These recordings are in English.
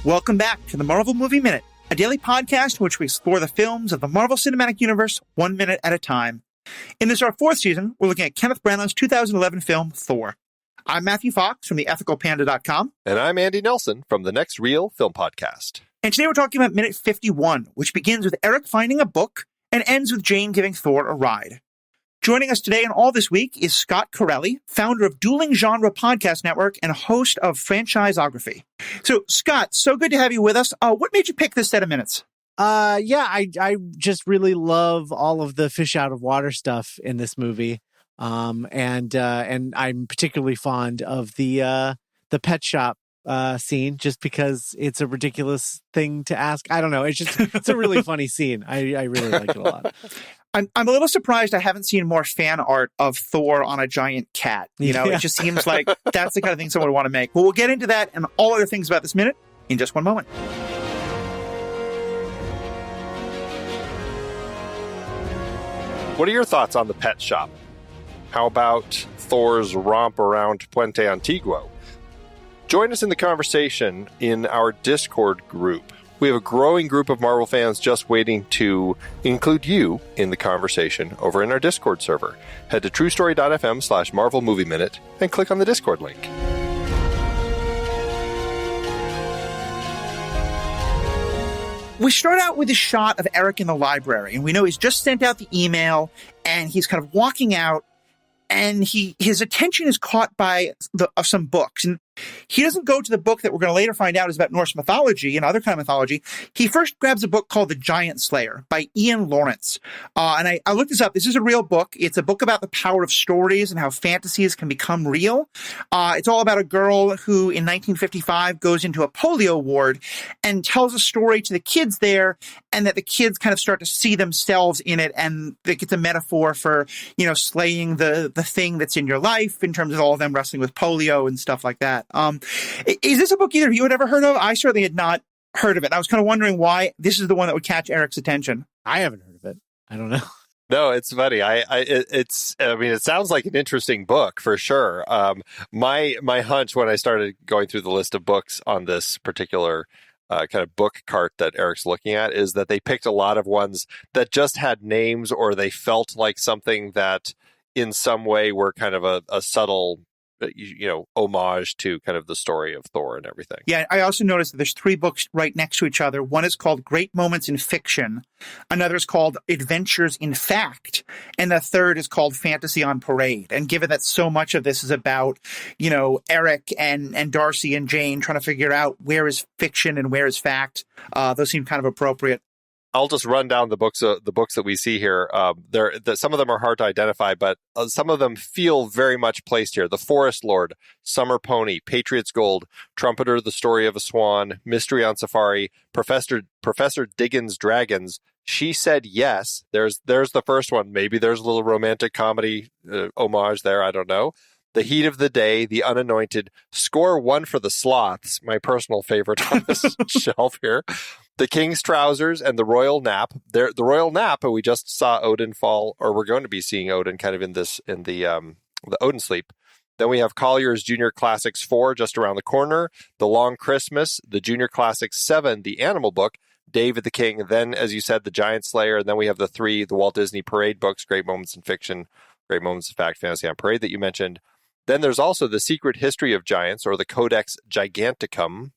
Welcome back to the Marvel Movie Minute, a daily podcast in which we explore the films of the Marvel Cinematic Universe 1 minute at a time. In this, our fourth season, we're looking at Kenneth Branagh's 2011 film, Thor. I'm Matthew Fox from theethicalpanda.com. And I'm Andy Nelson from the Next Reel Film Podcast. And today we're talking about minute 51, which begins with Erik finding a book and ends with Jane giving Thor a ride. Joining us today and all this week is Scott Carelli, founder of Dueling Genre Podcast Network and host of Franchisography. So, Scott, so good to have you with us. What made you pick this set of minutes? I just really love all of the fish out of water stuff in this movie. And I'm particularly fond of the pet shop scene, just because it's a ridiculous thing to ask. I don't know. It's a really funny scene. I really like it a lot. I'm a little surprised I haven't seen more fan art of Thor on a giant cat. You know, It just seems like that's the kind of thing someone would want to make. Well, we'll get into that and all other things about this minute in just one moment. What are your thoughts on the pet shop? How about Thor's romp around Puente Antiguo? Join us in the conversation in our Discord group. We have a growing group of Marvel fans just waiting to include you in the conversation over in our Discord server. Head to truestory.fm/Marvel Movie Minute and click on the Discord link. We start out with a shot of Erik in the library, and we know he's just sent out the email, and he's kind of walking out, and his attention is caught by some books. And he doesn't go to the book that we're going to later find out is about Norse mythology and other kind of mythology. He first grabs a book called The Giant Slayer by Ian Lawrence. And I looked this up. This is a real book. It's a book about the power of stories and how fantasies can become real. It's all about a girl who in 1955 goes into a polio ward and tells a story to the kids there, and that the kids kind of start to see themselves in it. And it's a metaphor for, slaying the thing that's in your life in terms of all of them wrestling with polio and stuff like that. Is this a book either of you had ever heard of? I certainly had not heard of it. I was kind of wondering why this is the one that would catch Erik's attention. I haven't heard of it. I don't know. No, it's funny. It sounds like an interesting book for sure. My hunch when I started going through the list of books on this particular kind of book cart that Erik's looking at is that they picked a lot of ones that just had names, or they felt like something that in some way were kind of a subtle homage to kind of the story of Thor and everything. Yeah, I also noticed that there's 3 books right next to each other. One is called Great Moments in Fiction. Another is called Adventures in Fact. And the third is called Fantasy on Parade. And given that so much of this is about, Erik and Darcy and Jane trying to figure out where is fiction and where is fact, those seem kind of appropriate. I'll just run down the books that we see here. Some of them are hard to identify, but some of them feel very much placed here. The Forest Lord, Summer Pony, Patriot's Gold, Trumpeter, The Story of a Swan, Mystery on Safari, Professor Diggins' Dragons, She Said Yes. There's the first one. Maybe there's a little romantic comedy homage there. I don't know. The Heat of the Day, The Unanointed, Score One for the Sloths, my personal favorite on this shelf here. The King's Trousers and The Royal Nap. The Royal Nap, we just saw Odin fall, or we're going to be seeing Odin kind of in the Odin sleep. Then we have Collier's Junior Classics 4 just around the corner. The Long Christmas, the Junior Classics 7, the Animal Book, David the King. Then, as you said, the Giant Slayer. And then we have the 3, the Walt Disney Parade books, Great Moments in Fiction, Great Moments in Fact, Fantasy on Parade that you mentioned. Then there's also the Secret History of Giants, or the Codex Giganticum,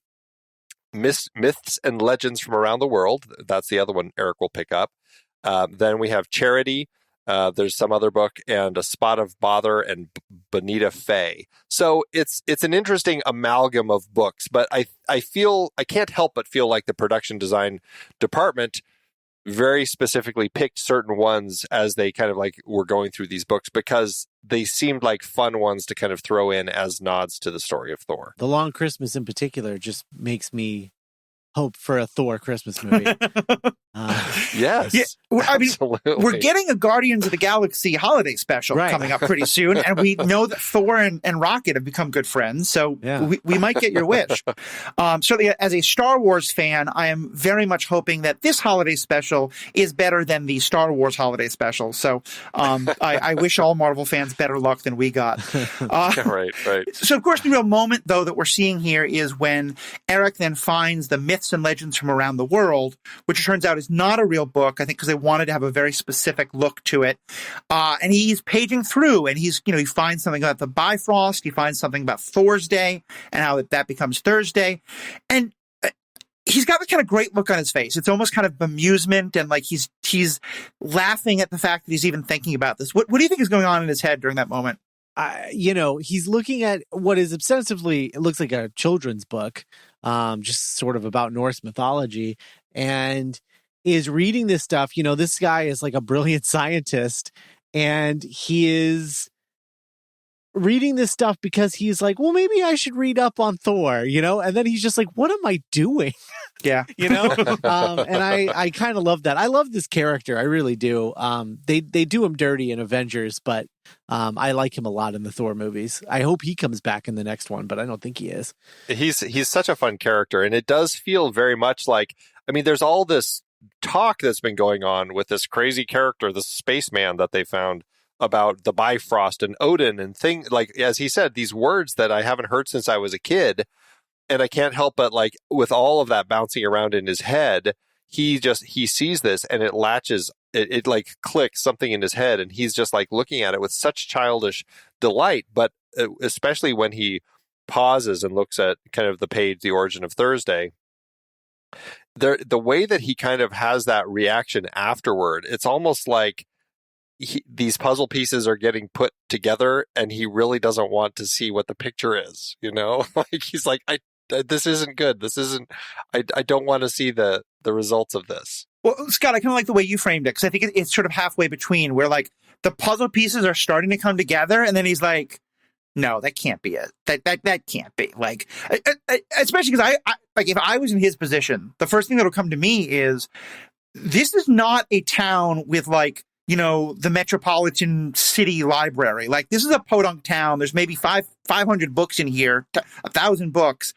Myths and Legends from Around the World. That's the other one Erik will pick up. Then we have Charity. There's some other book, and A Spot of Bother and Bonita Fay. So it's an interesting amalgam of books, but I can't help but feel like the production design department very specifically picked certain ones as they kind of like were going through these books, because they seemed like fun ones to kind of throw in as nods to the story of Thor. The Long Christmas in particular just makes me hope for a Thor Christmas movie. Yes, yeah, I mean, absolutely. we're getting a Guardians of the Galaxy holiday special coming up pretty soon, and we know that Thor and Rocket have become good friends, so we might get your wish. Certainly, as a Star Wars fan, I am very much hoping that this holiday special is better than the Star Wars holiday special. So I wish all Marvel fans better luck than we got. Right. So, of course, the real moment, though, that we're seeing here is when Erik then finds the myths and legends from around the world, which it turns out is not a real book, I think, because they wanted to have a very specific look to it. And he's paging through, and he finds something about the Bifrost, he finds something about Thor's Day, and how that becomes Thursday. And he's got the kind of great look on his face. It's almost kind of bemusement, and like he's laughing at the fact that he's even thinking about this. What do you think is going on in his head during that moment? He's looking at what is ostensibly, it looks like a children's book, just sort of about Norse mythology, and is reading this stuff. This guy is like a brilliant scientist, and he is reading this stuff because he's like, well, maybe I should read up on Thor, and then he's just like, what am I doing? Yeah. And I kind of love that. I love this character. I really do. They do him dirty in Avengers, but I like him a lot in the Thor movies. I hope he comes back in the next one, but I don't think he is. He's such a fun character, and it does feel very much like, there's all this talk that's been going on with this crazy character, this spaceman that they found, about the Bifrost and Odin and things, like, as he said, these words that I haven't heard since I was a kid. And I can't help but, like, with all of that bouncing around in his head, he sees this and it latches, it like clicks something in his head, and he's just like looking at it with such childish delight. But especially when he pauses and looks at kind of the page, The Origin of Thursday, the way that he kind of has that reaction afterward, it's almost like these puzzle pieces are getting put together, and he really doesn't want to see what the picture is, like he's like, this isn't good. This isn't, I don't want to see the results of this. Well, Scott, I kind of like the way you framed it, because I think it's sort of halfway between where like the puzzle pieces are starting to come together, and then he's like, no, that can't be it. That can't be. Like, especially because I like, if I was in his position, the first thing that will come to me is, this is not a town with like, the metropolitan city library. Like, this is a podunk town. There's maybe 500 books in here, 1,000 books.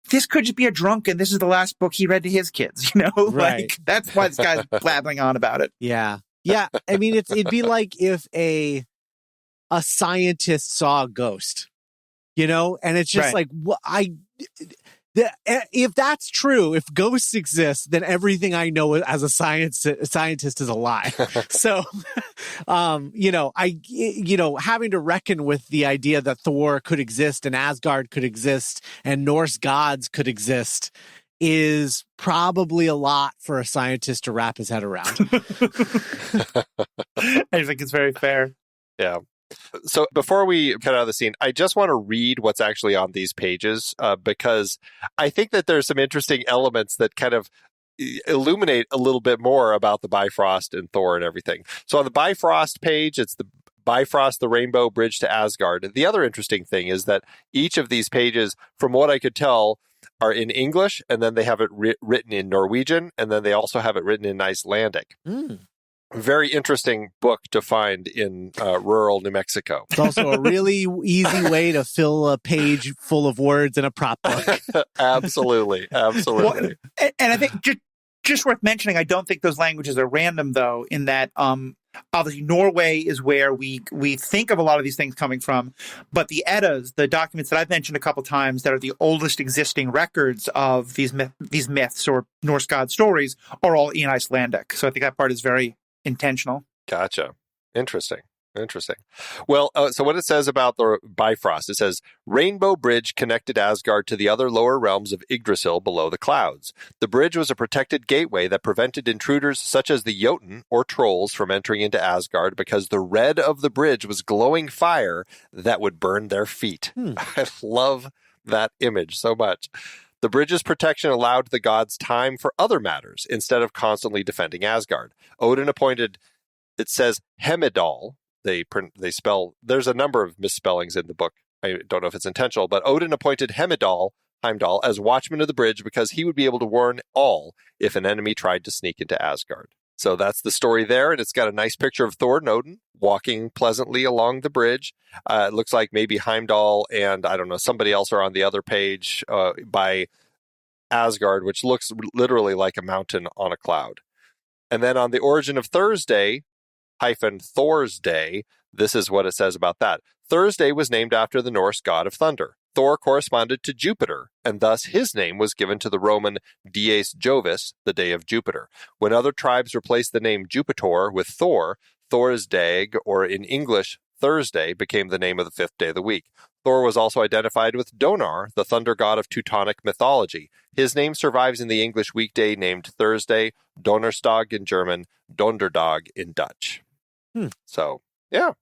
This could just be a drunk, and this is the last book he read to his kids, Right. Like, that's why this guy's blabbing on about it. Yeah. Yeah. It'd be like if a scientist saw a ghost, and it's just right. like, if that's true, if ghosts exist, then everything I know as a scientist is a lie. So, having to reckon with the idea that Thor could exist and Asgard could exist and Norse gods could exist is probably a lot for a scientist to wrap his head around. I think it's very fair. Yeah. So before we cut out of the scene, I just want to read what's actually on these pages, because I think that there's some interesting elements that kind of illuminate a little bit more about the Bifrost and Thor and everything. So on the Bifrost page, it's the Bifrost, the Rainbow Bridge to Asgard. The other interesting thing is that each of these pages, from what I could tell, are in English, and then they have it written in Norwegian, and then they also have it written in Icelandic. Very interesting book to find in rural New Mexico. It's also a really easy way to fill a page full of words in a prop book. Absolutely. Well, and I think just worth mentioning, I don't think those languages are random, though, in that obviously Norway is where we think of a lot of these things coming from, but the Eddas, the documents that I've mentioned a couple times that are the oldest existing records of these myths or Norse god stories, are all in Icelandic. So I think that part is very intentional. Gotcha. Interesting. Well, so what it says about the Bifrost, it says, Rainbow Bridge connected Asgard to the other lower realms of Yggdrasil below the clouds. The bridge was a protected gateway that prevented intruders such as the Jotun or trolls from entering into Asgard because the red of the bridge was glowing fire that would burn their feet. I love that image so much. The bridge's protection allowed the gods time for other matters instead of constantly defending Asgard. Odin appointed, it says Hemedal. They spell, there's a number of misspellings in the book. I don't know if it's intentional, but Odin appointed Hemedal Heimdall as watchman of the bridge because he would be able to warn all if an enemy tried to sneak into Asgard. So that's the story there, and it's got a nice picture of Thor and Odin walking pleasantly along the bridge. It looks like maybe Heimdall and, I don't know, somebody else are on the other page by Asgard, which looks literally like a mountain on a cloud. And then on the origin of Thursday, Thor's Day, this is what it says about that. Thursday was named after the Norse god of thunder. Thor corresponded to Jupiter, and thus his name was given to the Roman Dies Jovis, the day of Jupiter. When other tribes replaced the name Jupitor with Thor, Thor's Dag, or in English, Thursday, became the name of the fifth day of the week. Thor was also identified with Donar, the thunder god of Teutonic mythology. His name survives in the English weekday named Thursday, Donnerstag in German, Donderdag in Dutch. So, yeah.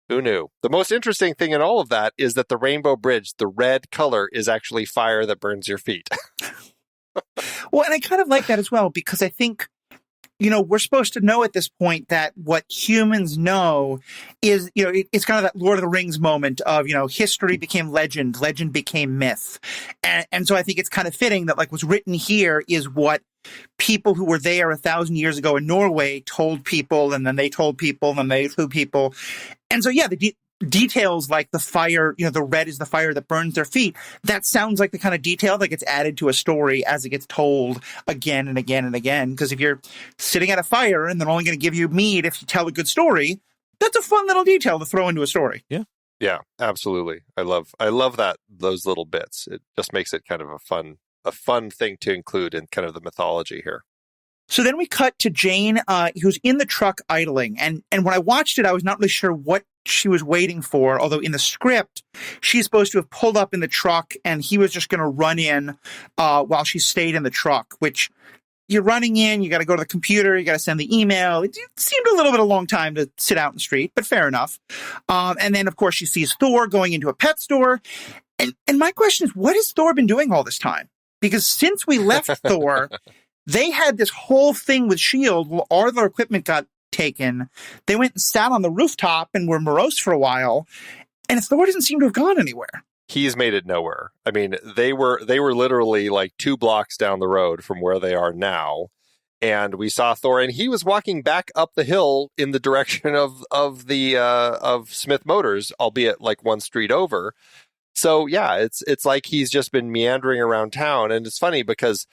Who knew? The most interesting thing in all of that is that the Rainbow Bridge, the red color, is actually fire that burns your feet. Well, and I kind of like that as well, because I think, we're supposed to know at this point that what humans know is, it's kind of that Lord of the Rings moment of, history became legend, legend became myth. And so I think it's kind of fitting that like what's written here is what people who were there 1,000 years ago in Norway told people, and then they told people, and then they told people. And so, yeah, the details like the fire, the red is the fire that burns their feet. That sounds like the kind of detail that gets added to a story as it gets told again and again and again. Because if you're sitting at a fire and they're only going to give you mead if you tell a good story, that's a fun little detail to throw into a story. Yeah. Yeah, absolutely. I love those little bits. It just makes it kind of a fun thing to include in kind of the mythology here. So then we cut to Jane, who's in the truck idling. And when I watched it, I was not really sure what she was waiting for. Although in the script, she's supposed to have pulled up in the truck and he was just going to run in while she stayed in the truck, which you're running in, you got to go to the computer, you got to send the email. It seemed a little bit of a long time to sit out in the street, but fair enough. And then, of course, she sees Thor going into a pet store. And my question is, what has Thor been doing all this time? Because since we left Thor, they had this whole thing with S.H.I.E.L.D. Well, all their equipment got taken. They went and sat on the rooftop and were morose for a while. And Thor doesn't seem to have gone anywhere. He's made it nowhere. I mean, they were literally like 2 blocks down the road from where they are now. And we saw Thor, and he was walking back up the hill in the direction of Smith Motors, albeit like one street over. So yeah, it's like he's just been meandering around town. And it's funny because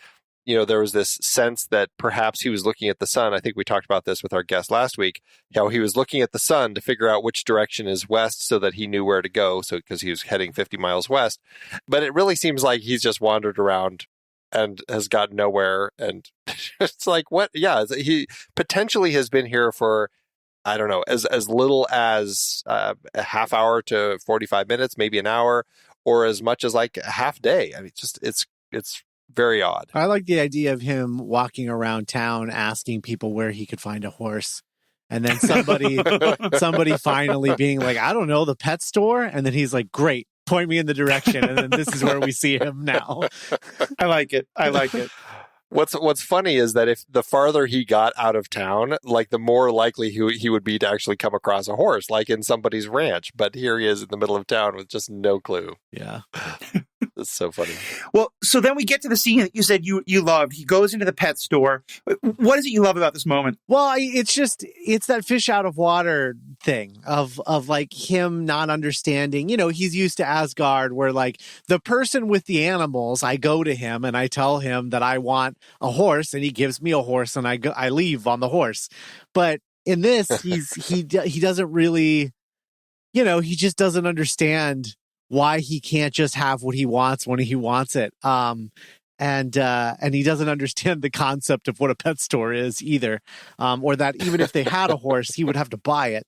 there was this sense that perhaps he was looking at the sun. I think we talked about this with our guest last week, how he was looking at the sun to figure out which direction is west so that he knew where to go. So because he was heading 50 miles west. But it really seems like he's just wandered around and has gotten nowhere. And it's like, what? Yeah, he potentially has been here for, I don't know, as little as a half hour to 45 minutes, maybe an hour, or as much as like a half day. I mean, just it's very odd. I like the idea of him walking around town asking people where he could find a horse. And then somebody finally being like, I don't know, the pet store. And then he's like, great, point me in the direction. And then this is where we see him now. I like it. What's funny is that if the farther he got out of town, like the more likely he would be to actually come across a horse, like in somebody's ranch. But here he is in the middle of town with just no clue. Yeah. That's so funny. Well, so then we get to the scene that you said you loved. He goes into the pet store. What is it you love about this moment? Well, it's that fish out of water thing of like him not understanding. He's used to Asgard where like the person with the animals, I go to him and I tell him that I want a horse and he gives me a horse and I leave on the horse. But in this, he doesn't really, he just doesn't understand why he can't just have what he wants when he wants it. And he doesn't understand the concept of what a pet store is either. Or that even if they had a horse, he would have to buy it.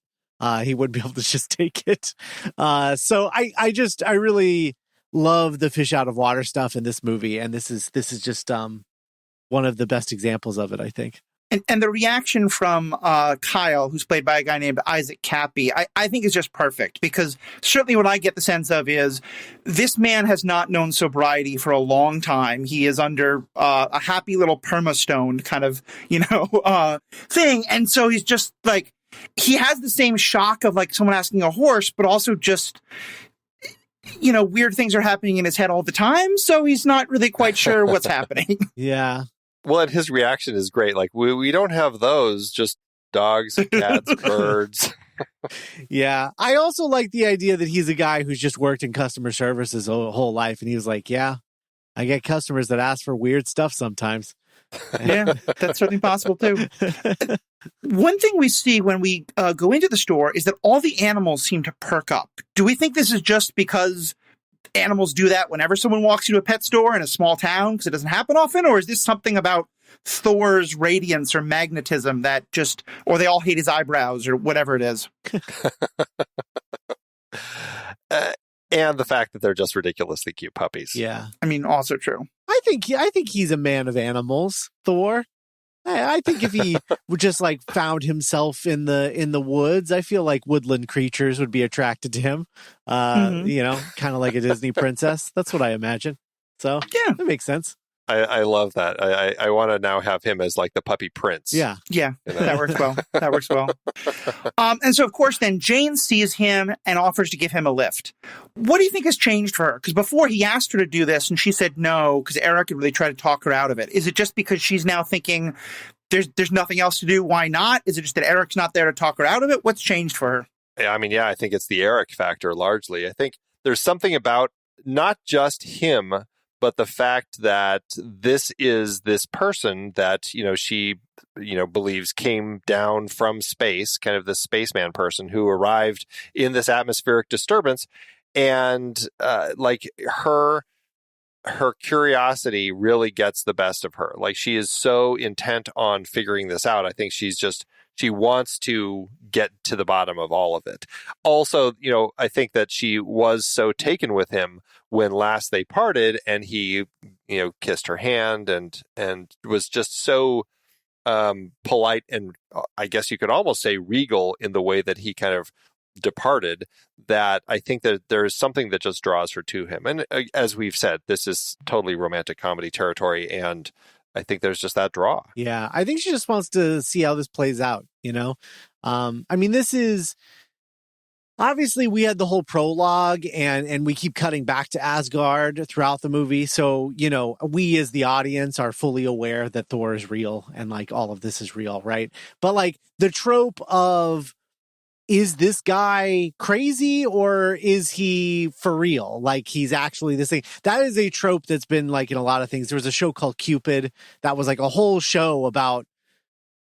He wouldn't be able to just take it. So I really love the fish out of water stuff in this movie. And this is just, one of the best examples of it, I think. And the reaction from Kyle, who's played by a guy named Isaac Cappy, I think is just perfect, because certainly what I get the sense of is this man has not known sobriety for a long time. He is under a happy little permastone kind of, thing. And so he's just like, he has the same shock of like someone asking a horse, but also just, weird things are happening in his head all the time, so he's not really quite sure what's happening. Yeah. Well, and his reaction is great. Like, we don't have those, just dogs, cats, birds. Yeah. I also like the idea that he's a guy who's just worked in customer service his whole life. And he was like, yeah, I get customers that ask for weird stuff sometimes. Yeah, that's certainly possible too. One thing we see when we go into the store is that all the animals seem to perk up. Do we think this is just because animals do that whenever someone walks into a pet store in a small town because it doesn't happen often? Or is this something about Thor's radiance or magnetism that just, or they all hate his eyebrows or whatever it is? And the fact that they're just ridiculously cute puppies. Yeah. I mean, also true. I think he's a man of animals, Thor. I think if he would just like found himself in the woods, I feel like woodland creatures would be attracted to him. Kind of like a Disney princess. That's what I imagine. So yeah, that makes sense. I love that. I want to now have him as like the puppy prince. Yeah. That works well. That works well. And so, of course, then Jane sees him and offers to give him a lift. What do you think has changed for her? Because before he asked her to do this and she said no, because Erik had really tried to talk her out of it. Is it just because she's now thinking there's nothing else to do? Why not? Is it just that Eric's not there to talk her out of it? What's changed for her? I think it's the Erik factor largely. I think there's something about not just him, but the fact that this is this person that, she, believes came down from space, kind of the spaceman person who arrived in this atmospheric disturbance. And her curiosity really gets the best of her. Like, she is so intent on figuring this out. I think she wants to get to the bottom of all of it. Also, I think that she was so taken with him when last they parted, and he, kissed her hand and was just so polite, and I guess you could almost say regal in the way that he kind of departed, that I think that there is something that just draws her to him. And as we've said, this is totally romantic comedy territory, and I think there's just that draw. Yeah, I think she just wants to see how this plays out, this is obviously, we had the whole prologue and we keep cutting back to Asgard throughout the movie. So, we as the audience are fully aware that Thor is real and like all of this is real, right? But like the trope of, is this guy crazy or is he for real? Like, he's actually this thing. That is a trope that's been like in a lot of things. There was a show called Cupid that was like a whole show about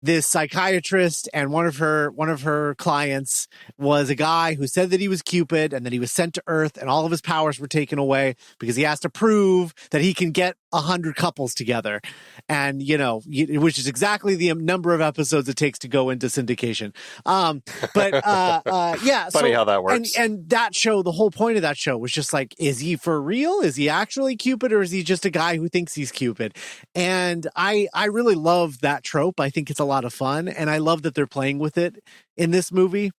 this psychiatrist, and one of her clients was a guy who said that he was Cupid and that he was sent to Earth and all of his powers were taken away because he has to prove that he can get 100 couples together. And, which is exactly the number of episodes it takes to go into syndication. Yeah. Funny how that works. And that show, the whole point of that show was just like, is he for real? Is he actually Cupid, or is he just a guy who thinks he's Cupid? And I really love that trope. I think it's a lot of fun, and I love that they're playing with it in this movie.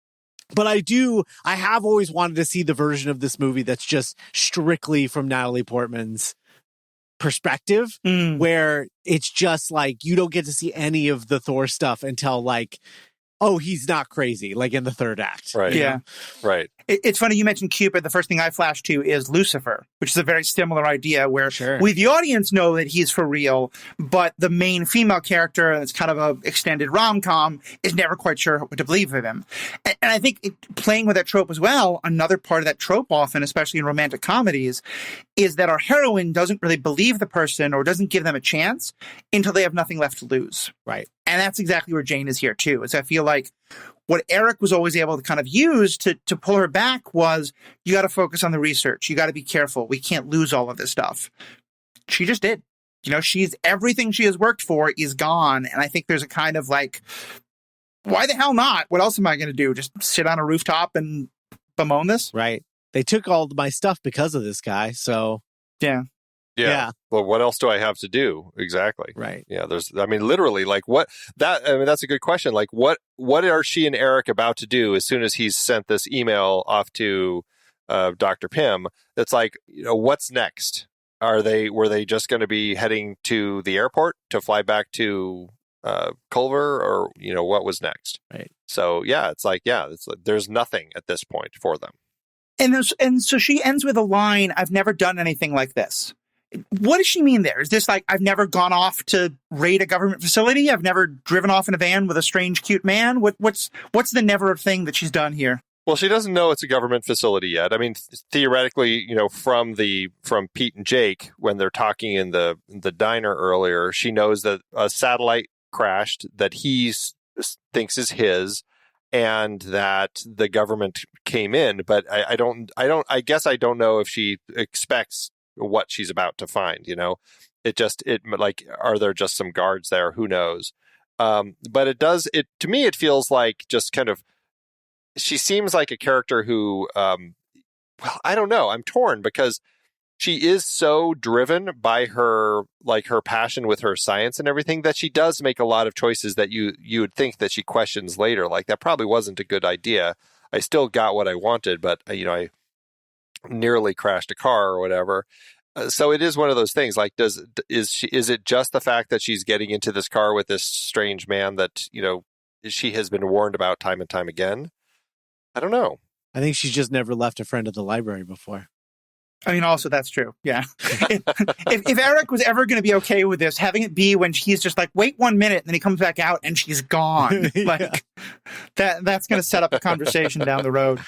But I have always wanted to see the version of this movie that's just strictly from Natalie Portman's perspective, where it's just like you don't get to see any of the Thor stuff until like, oh, he's not crazy, like in the third act. Right. Yeah. Right. It's funny you mentioned Cupid. The first thing I flashed to is Lucifer, which is a very similar idea where we, the audience, know that he's for real, but the main female character, and it's kind of a extended rom-com, is never quite sure what to believe of him. And I think playing with that trope as well, another part of that trope often, especially in romantic comedies, is that our heroine doesn't really believe the person or doesn't give them a chance until they have nothing left to lose. Right. And that's exactly where Jane is here, too. Is I feel like what Erik was always able to kind of use to pull her back was, you got to focus on the research. You got to be careful. We can't lose all of this stuff. She just did. She's everything she has worked for is gone. And I think there's a kind of like, why the hell not? What else am I going to do? Just sit on a rooftop and bemoan this? Right. They took all my stuff because of this guy. So yeah. Yeah. Well, what else do I have to do? Exactly. Right. Yeah. Literally, like that's a good question. Like, what are she and Erik about to do as soon as he's sent this email off to Dr. Pym? That's like, what's next? Were they just going to be heading to the airport to fly back to Culver, or, what was next? Right. So, yeah, it's like, there's nothing at this point for them. And so she ends with a line, "I've never done anything like this." What does she mean there? Is this like, I've never gone off to raid a government facility? I've never driven off in a van with a strange, cute man? What's the never thing that she's done here? Well, she doesn't know it's a government facility yet. I mean, theoretically, from Pete and Jake, when they're talking in the diner earlier, she knows that a satellite crashed that he thinks is his, and that the government came in. But I guess I don't know if she expects what she's about to find. Are there just some guards there? Who knows? But to me, it feels like just kind of, she seems like a character who, I don't know. I'm torn because she is so driven by her passion with her science and everything that she does make a lot of choices that you would think that she questions later. Like, that probably wasn't a good idea. I still got what I wanted, but I nearly crashed a car or whatever. So it is one of those things. Like, is it just the fact that she's getting into this car with this strange man that she has been warned about time and time again? I don't know. I think she's just never left a friend at the library before. I mean, also, that's true. Yeah. if Erik was ever going to be okay with this, having it be when he's just like, wait 1 minute, and then he comes back out and she's gone. Like, that's going to set up a conversation down the road.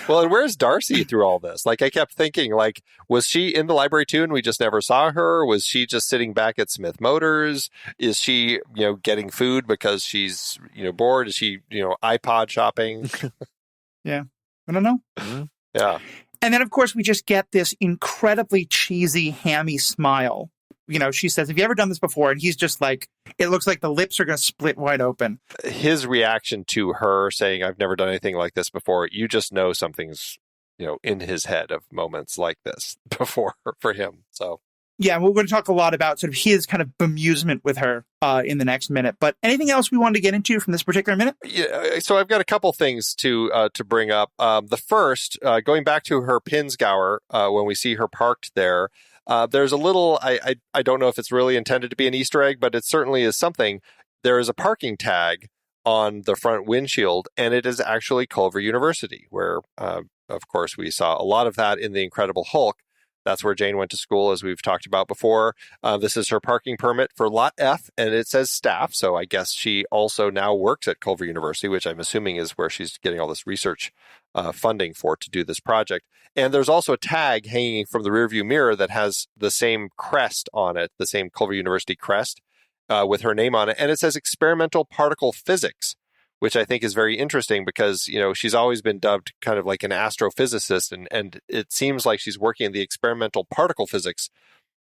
Well, and where's Darcy through all this? Like, I kept thinking, like, was she in the library too and we just never saw her? Was she just sitting back at Smith Motors? Is she, getting food because she's, bored? Is she, iPod shopping? Yeah. I don't know. Mm-hmm. Yeah. And then, of course, we just get this incredibly cheesy, hammy smile. She says, "Have you ever done this before?" And he's just like, it looks like the lips are going to split wide open. His reaction to her saying, "I've never done anything like this before," you just know something's, in his head of moments like this before for him. So. Yeah, we're going to talk a lot about sort of his kind of bemusement with her in the next minute. But anything else we wanted to get into from this particular minute? Yeah, so I've got a couple things to bring up. The first, going back to her Pinsgauer, when we see her parked there, there's a little, I don't know if it's really intended to be an Easter egg, but it certainly is something. There is a parking tag on the front windshield, and it is actually Culver University, where, of course, we saw a lot of that in The Incredible Hulk. That's where Jane went to school, as we've talked about before. This is her parking permit for Lot F, and it says staff. So I guess she also now works at Culver University, which I'm assuming is where she's getting all this research funding for to do this project. And there's also a tag hanging from the rearview mirror that has the same crest on it, the same Culver University crest with her name on it. And it says experimental particle physics, which I think is very interesting because, she's always been dubbed kind of like an astrophysicist, and it seems like she's working in the experimental particle physics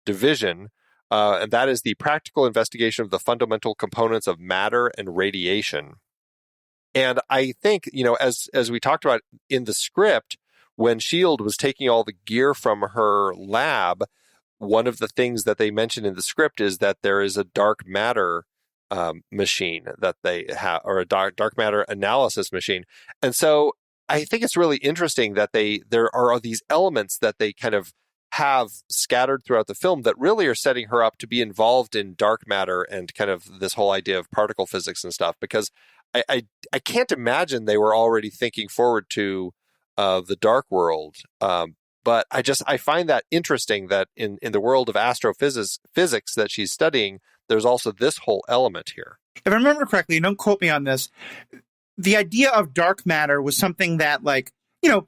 division, and that is the practical investigation of the fundamental components of matter and radiation. And I think, as we talked about in the script, when S.H.I.E.L.D. was taking all the gear from her lab, one of the things that they mentioned in the script is that there is a dark matter machine that they have, or a dark matter analysis machine. And so I think it's really interesting that there are these elements that they kind of have scattered throughout the film that really are setting her up to be involved in dark matter and kind of this whole idea of particle physics and stuff, because I can't imagine they were already thinking forward to the dark world. But I find that interesting that in the world of astrophysics that she's studying, there's also this whole element here. If I remember correctly, don't quote me on this, the idea of dark matter was something that,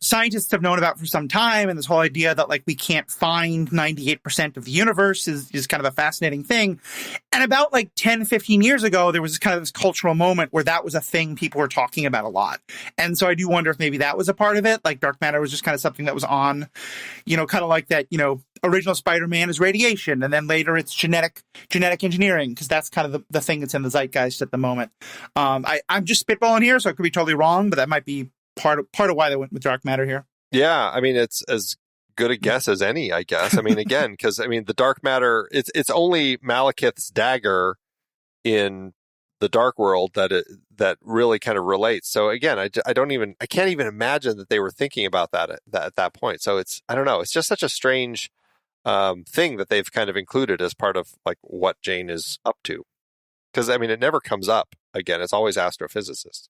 scientists have known about for some time, and this whole idea that, we can't find 98% of the universe is kind of a fascinating thing. And about, 10, 15 years ago, there was kind of this cultural moment where that was a thing people were talking about a lot. And so I do wonder if maybe that was a part of it. Dark matter was just kind of something that was on, kind of like that, original Spider-Man is radiation, and then later it's genetic engineering, because that's kind of the thing that's in the zeitgeist at the moment. I'm just spitballing here, so I could be totally wrong, but that might be part of why they went with dark matter here. Yeah, I mean, it's as good a guess as any, I guess. I mean, again, because the dark matter, it's only Malekith's dagger in the dark world that really kind of relates. So again, I can't even imagine that they were thinking about that at that point. So I don't know, it's just such a strange thing that they've kind of included as part of what Jane is up to. Because it never comes up again. It's always astrophysicists.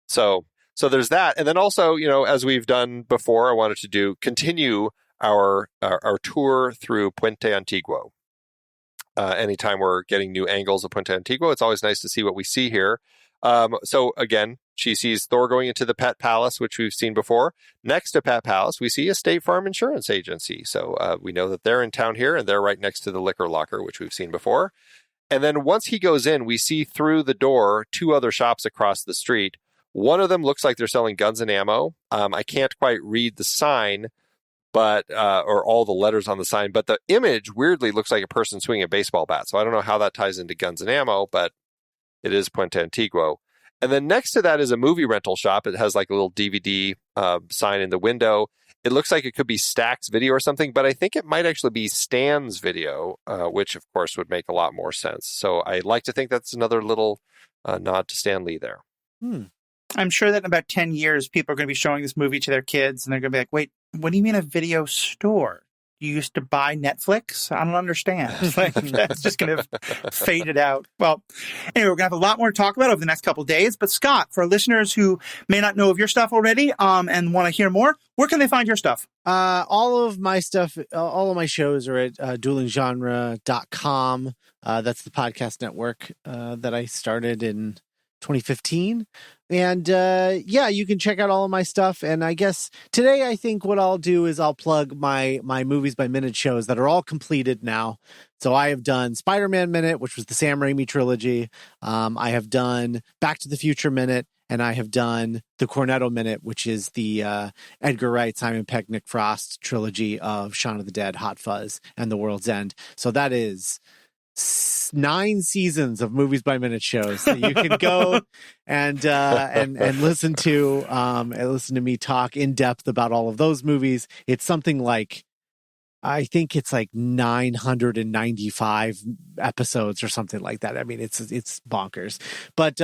So So there's that. And then also, as we've done before, I wanted to continue our tour through Puente Antiguo. Anytime we're getting new angles of Puente Antiguo, it's always nice to see what we see here. So again, she sees Thor going into the Pet Palace, which we've seen before. Next to Pet Palace, we see a State Farm Insurance Agency. So we know that they're in town here, and they're right next to the liquor locker, which we've seen before. And then once he goes in, we see through the door 2 other shops across the street. One of them looks like they're selling guns and ammo. I can't quite read the sign, but or all the letters on the sign, but the image weirdly looks like a person swinging a baseball bat. So I don't know how that ties into guns and ammo, but it is Puente Antiguo. And then next to that is a movie rental shop. It has like a little DVD sign in the window. It looks like it could be Stack's Video or something, but I think it might actually be Stan's Video, which of course would make a lot more sense. So I like to think that's another little nod to Stan Lee there. I'm sure that in about 10 years, people are going to be showing this movie to their kids, and they're going to be like, wait, what do you mean a video store? You used to buy Netflix? I don't understand. Like, that's just going to fade it out. Well, anyway, we're going to have a lot more to talk about over the next couple of days. But Scott, for listeners who may not know of your stuff already and want to hear more, where can they find your stuff? All of my stuff, all of my shows are at duelinggenre.com. That's the podcast network that I started in 2015. And you can check out all of my stuff. And I guess today, I think what I'll do is I'll plug my Movies by Minute shows that are all completed now. So I have done Spider-Man Minute, which was the Sam Raimi trilogy. I have done Back to the Future Minute, and I have done the Cornetto Minute, which is the Edgar Wright, Simon Pegg, Nick Frost trilogy of Shaun of the Dead, Hot Fuzz, and The World's End. So that is 9 seasons of Movies by Minute shows that you can go and listen to me talk in depth about all of those movies. It's something like, I think it's like 995 episodes or something like that. I mean, it's bonkers. But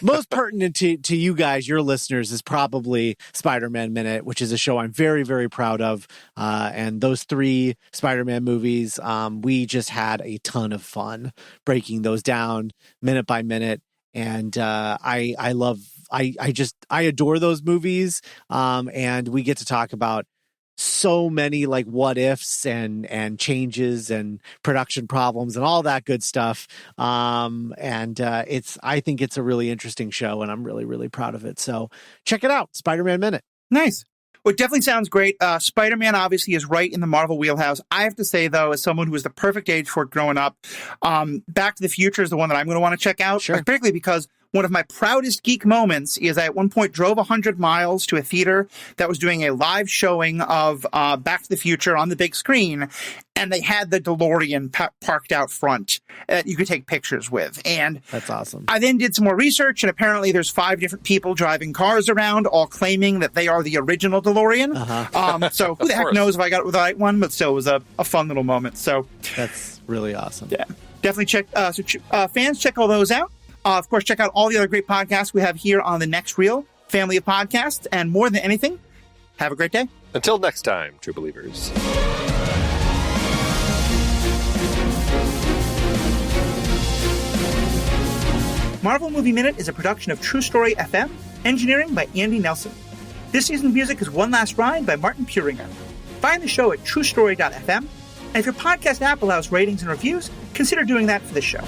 most pertinent to you guys, your listeners, is probably Spider-Man Minute, which is a show I'm very, very proud of. And those 3 Spider-Man movies, we just had a ton of fun breaking those down minute by minute. And I adore those movies. And we get to talk about so many like what ifs and changes and production problems and all that good stuff. I think it's a really interesting show, and I'm really, really proud of it. So check it out. Spider-Man Minute. Nice. Well, it definitely sounds great. Spider-Man obviously is right in the Marvel wheelhouse. I have to say, though, as someone who was the perfect age for it growing up, Back to the Future is the one that I'm going to want to check out, particularly because one of my proudest geek moments is I at one point drove 100 miles to a theater that was doing a live showing of Back to the Future on the big screen, and they had the DeLorean parked out front that you could take pictures with. And that's awesome. I then did some more research, and apparently there's 5 different people driving cars around, all claiming that they are the original DeLorean. So who the heck knows if I got it with the right one, but still it was a fun little moment. So that's really awesome. Yeah, definitely check. Fans, check all those out. Of course, check out all the other great podcasts we have here on the Next Reel family of podcasts. And more than anything, have a great day. Until next time, true believers. Marvel Movie Minute is a production of True Story FM, engineering by Andy Nelson. This season's music is One Last Ride by Martin Puringer. Find the show at truestory.fm. And if your podcast app allows ratings and reviews, consider doing that for this show.